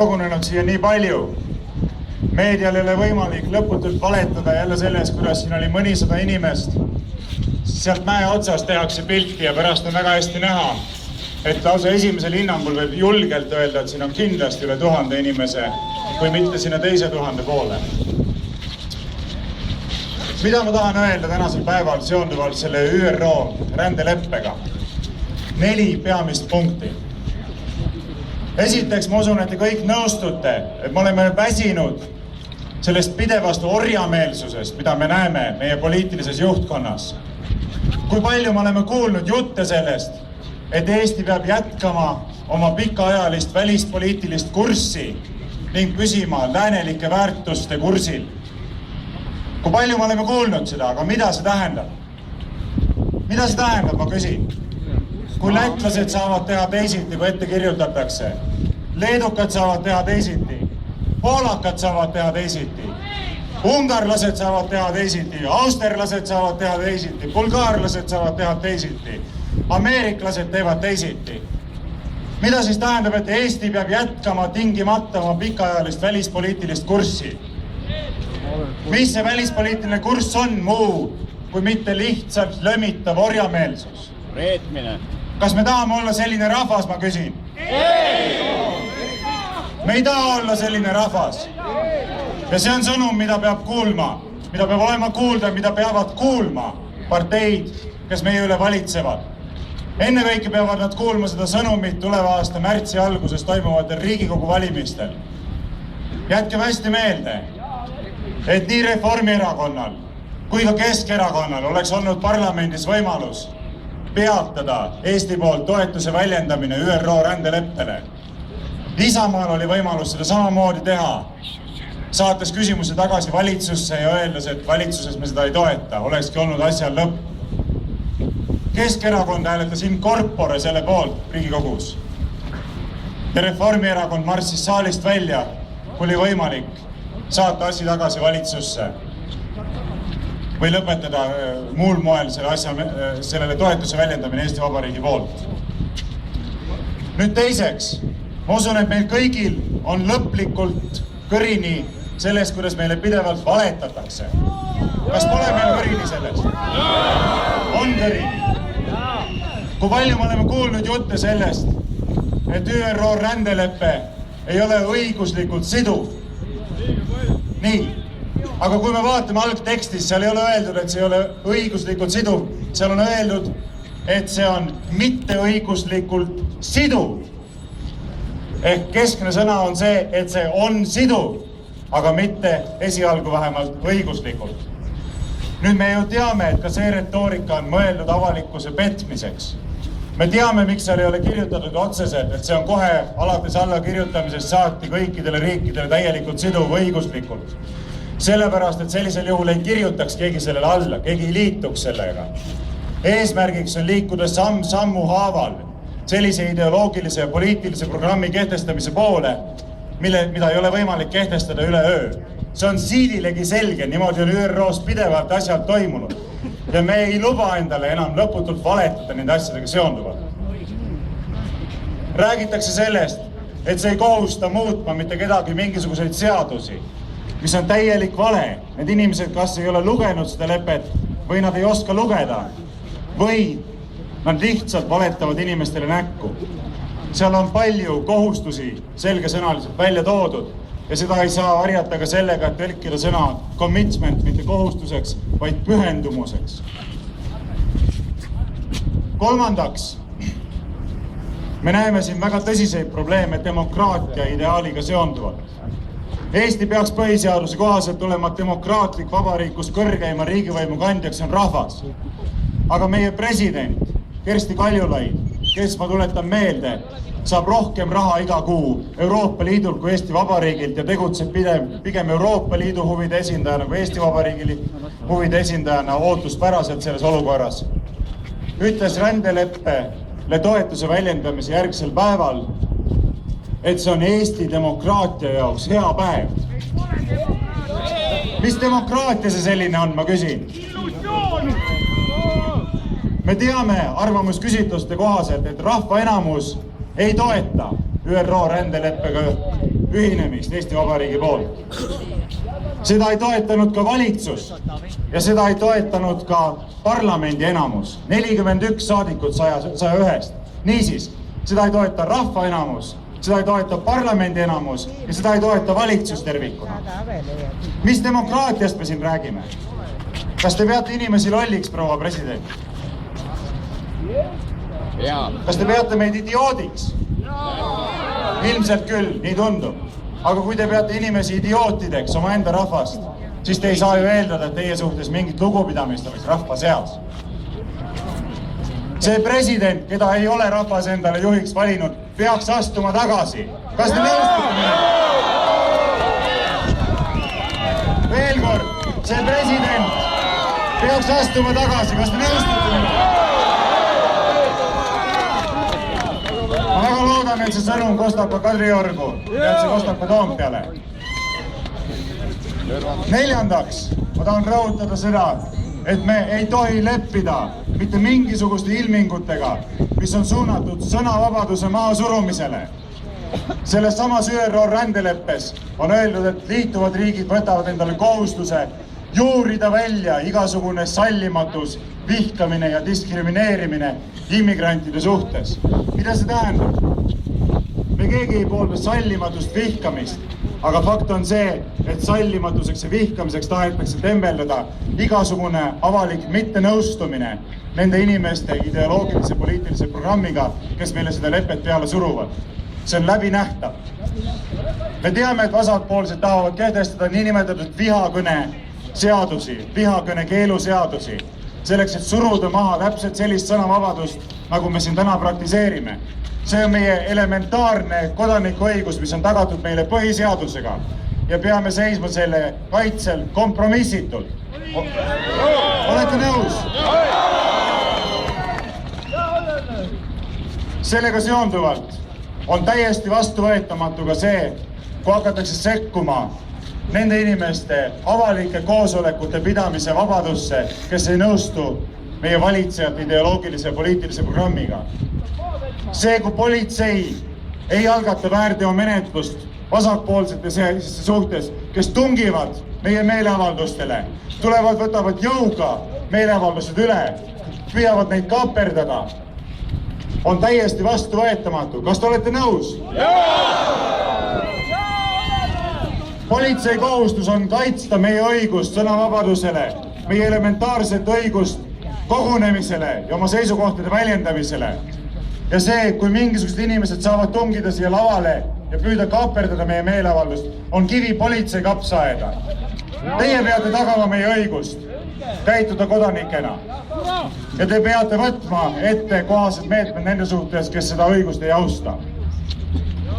kogunenud siia nii palju. Meedial ei ole võimalik lõputult valetada jälle selles, kuidas siin oli mõnisada inimest. Sealt mäe otsast tehakse pilti ja pärast on väga hästi näha, et lausa esimesel hinnangul võib julgelt öelda, et siin on kindlasti üle 1000 inimese, kui mitte sinna teise 1000 poole. Mida ma tahan öelda tänasel päeval seonduvalt selle ÜRO rändeleppega? 4 peamist punkti. Esiteks, ma usun, et te kõik nõustute, et me oleme väsinud sellest pidevast orjameelsusest, mida me näeme meie poliitilises juhtkonnas. Kui palju me oleme kuulnud jutte sellest, et Eesti peab jätkama oma pikaajalist välispoliitilist kurssi ning püsima läänelike väärtuste kursil. Kui palju me oleme kuulnud seda, aga mida see tähendab? Mida see tähendab, ma küsin? Kui lätlased saavad teha teisiti, kui ette kirjutatakse, leedukad saavad teha teisiti, poolakad saavad teha teisiti, ungarlased saavad teha teisiti, austerlased saavad teha teisiti, bulgaarlased saavad teha teisiti, ameeriklased teevad teisiti. Mida siis tähendab, et Eesti peab jätkama tingimata oma pikaajalist välispoliitilist kurssi? Mis see välispoliitiline kurss on muu, kui mitte lihtsalt lömitav orjameelsus? Reetmine. Kas me tahame olla selline rahvas, ma küsin? Me ei taha olla selline rahvas. Ja see on sõnum, mida peab kuulma, mida peab olema kuulda, mida peavad kuulma parteid, kes meie üle valitsevad. Enne kõike peavad nad kuulma seda sõnumit tuleva aasta märtsi alguses toimuvatel Riigikogu valimistel. Jätkem hästi meelde, et nii Reformierakonnal kui ka Keskerakonnal oleks olnud parlamendis võimalus peatada Eesti poolt toetuse väljendamine ÜRO rändeleppele. Isamaal oli võimalus seda samamoodi teha, saates küsimuse tagasi valitsusse ja öeldes, et valitsuses me seda ei toeta, olekski olnud asjal lõpp. Keskerakond hääletas in corpore selle poolt Riigikogus. Ja Reformierakond marssis saalist välja, kui oli võimalik saata asi tagasi valitsusse või lõpetada muul moel sellele toetuse väljendamine Eesti Vabariigi poolt. Nüüd teiseks, ma usun, et meil kõigil on lõplikult kõrini sellest, kuidas meile pidevalt valetatakse. Kas pole meil kõrini sellest? On kõrini. Kui palju me oleme kuulnud jutte sellest, et ÜRO rändeleppe ei ole õiguslikult siduv. Nii. Aga kui me vaatame algtekstis, seal ei ole öeldud, et see ei ole õiguslikult siduv. Seal on öeldud, et see on mitteõiguslikult siduv. Ehk keskne sõna on see, et see on siduv, aga mitte esialgu vähemalt õiguslikult. Nüüd me ju teame, et ka see retoorika on mõeldud avalikkuse petmiseks. Me teame, miks seal ei ole kirjutatud otseselt, et see on kohe alates alla kirjutamisest saati kõikidele riikidele täielikult siduv õiguslikult. Sellepärast, et sellisel juhul ei kirjutaks keegi sellele alla, keegi ei liituks sellega. Eesmärgiks on liikuda sammu haaval sellise ideoloogilise ja poliitilise programmi kehtestamise poole, mida ei ole võimalik kehtestada üle öö. See on siililegi selge, niimoodi on ÜROs pidevalt asjad toimunud. Ja me ei luba endale enam lõputult valetada nende asjadega seonduvalt. Räägitakse sellest, et see ei kohusta muutma mitte kedagi mingisuguseid seadusi, mis on täielik vale. Need inimesed kas ei ole lugenud seda lepet või nad ei oska lugeda või nad lihtsalt valetavad inimestele näkku. Seal on palju kohustusi selgesõnaliselt välja toodud ja seda ei saa harjata ka sellega, et tõlkida sõna commitment mitte kohustuseks, vaid pühendumuseks. Kolmandaks, me näeme siin väga tõsiseid probleeme demokraatia ideaaliga seonduvalt. Eesti peaks põhiseaduse kohaselt olema demokraatlik vabariik, kus kõrgeima riigivõimu kandjaks on rahvas. Aga meie president Kersti Kaljulaid, kes ma tuletan meelde, saab rohkem raha iga kuu Euroopa Liidult kui Eesti Vabariigilt ja tegutseb pigem Euroopa Liidu huvide esindajana kui Eesti Vabariigi huvide esindajana ootuspäraselt selles olukorras. Ütles rändeleppele toetuse väljendamise järgsel päeval, et see on Eesti demokraatia jaoks hea päev. Mis demokraatia see selline on, ma küsin? Me teame arvamusküsitluste kohaselt, et rahva enamus ei toeta ÜRO rändeleppega ühinemist Eesti Vabariigi poolt. Seda ei toetanud ka valitsus ja seda ei toetanud ka parlamendi enamus, 41 saadikut 101-st. Niisiis, seda ei toeta rahva enamus, seda ei toeta parlamendi enamus ja seda ei toeta valitsus tervikuna. Mis demokraatiast me siin räägime? Kas te peate inimesi lolliks, proua president? Kas te peate meid idioodiks? Ilmselt küll, nii tundub. Aga kui te peate inimesi idiootideks, oma enda rahvast, siis te ei saa ju eeldada, et teie suhtes mingit lugupidamist oleks rahva seas. See president, keda ei ole rahvas endale juhiks valinud, peaks astuma tagasi. Kas te nõustute minuga? Veel kord, see president peaks astuma tagasi. Kas te nõustute minuga? Ma väga loodan, et see sõnum kostab ka Kadriorgu ja et see kostab ka Toompeale. Neljandaks, ma tahan rõhutada seda, et me ei tohi leppida mitte mingisuguste ilmingutega, mis on suunatud sõnavabaduse mahasurumisele. Selles samas ÜRO rändeleppes on öeldud, et liituvad riigid võtavad endale kohustuse juurida välja igasugune sallimatus, vihkamine ja diskrimineerimine immigrantide suhtes. Mida see tähendab? Me keegi ei poolda sallimatust, vihkamist, aga fakt on see, et sallimatuseks ja vihkamiseks tahetakse tembeldada igasugune avalik mittenõustumine nende inimeste ideoloogilise poliitilise programmiga, kes meile seda lepet peale suruvad. See on läbinähtav. Me teame, et vasakpoolsed tahavad kehtestada niinimetatud vihakõne seadusi, vihakõne keeluseadusi, selleks, et suruda maha täpselt sellist sõnavabadust, nagu me siin täna praktiseerime. See on meie elementaarne kodanikuõigus, mis on tagatud meile põhiseadusega ja peame seisma selle kaitsel kompromissitult. Olete nõus? Sellega seonduvalt on täiesti vastuvõetamatu ka see, kui hakatakse sekkuma nende inimeste avalike koosolekute pidamise vabadusse, kes ei nõustu meie valitsejate ideoloogilise ja poliitilise programmiga. See, kui politsei ei algata väärteomenetlust vasakpoolsete suhtes, kes tungivad meie meeleavaldustele, tulevad, võtavad jõuga meeleavaldused üle, püüavad neid kaaperdada, on täiesti vastuvõetamatu. Kas te olete nõus? Politsei kohustus on kaitsta meie õigust sõnavabadusele, meie elementaarset õigust kogunemisele ja oma seisukohtade väljendamisele. Ja see, kui mingisugused inimesed saavad tungida siia lavale ja püüda kaaperdada meie meeleavaldust, on kivi politsei kapsaaeda. Teie peate tagama meie õigust käituda kodanikena. Ja te peate võtma ette kohased meetmed nende suhtes, kes seda õigust ei austa.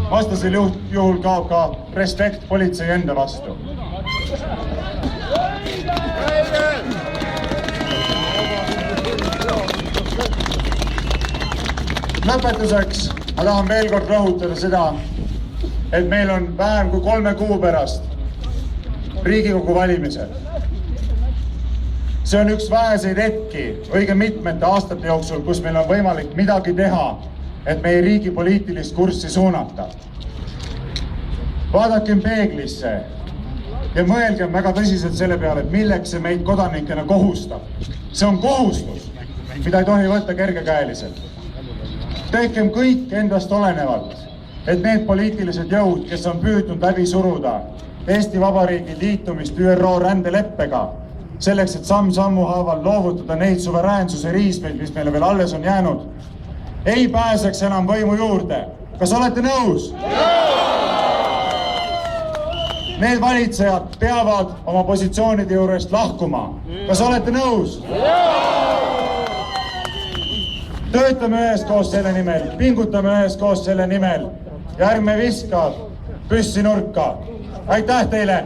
Vastasel juhul kaob ka respekt politsei enda vastu. Lõpetuseks ma tahan veel kord rõhutada seda, et meil on vähem kui 3 kuu pärast Riigikogu valimised. See on üks väheseid hetki õige mitmete aastate jooksul, kus meil on võimalik midagi teha, et meie riigi poliitilist kurssi suunata. Vaadakem peeglisse ja mõelgem väga tõsiselt selle peale, et milleks see meid kodanikena kohustab. See on kohustus, mida ei tohi võtta kergekäeliselt. Tehkem kõik endast olenevalt, et need poliitilised jõud, kes on püüdnud läbi suruda Eesti Vabariigi liitumist ÜRO rändeleppega, selleks, et samm-sammu haaval loovutada neid suveräänsuse riismeid, mis meile veel alles on jäänud, ei pääseks enam võimu juurde. Kas olete nõus? Need valitsejad peavad oma positsioonide juurest lahkuma. Kas olete nõus? Töötame üheskoos selle nimel, pingutame üheskoos selle nimel ja ärme viska püssi nurka. Aitäh teile!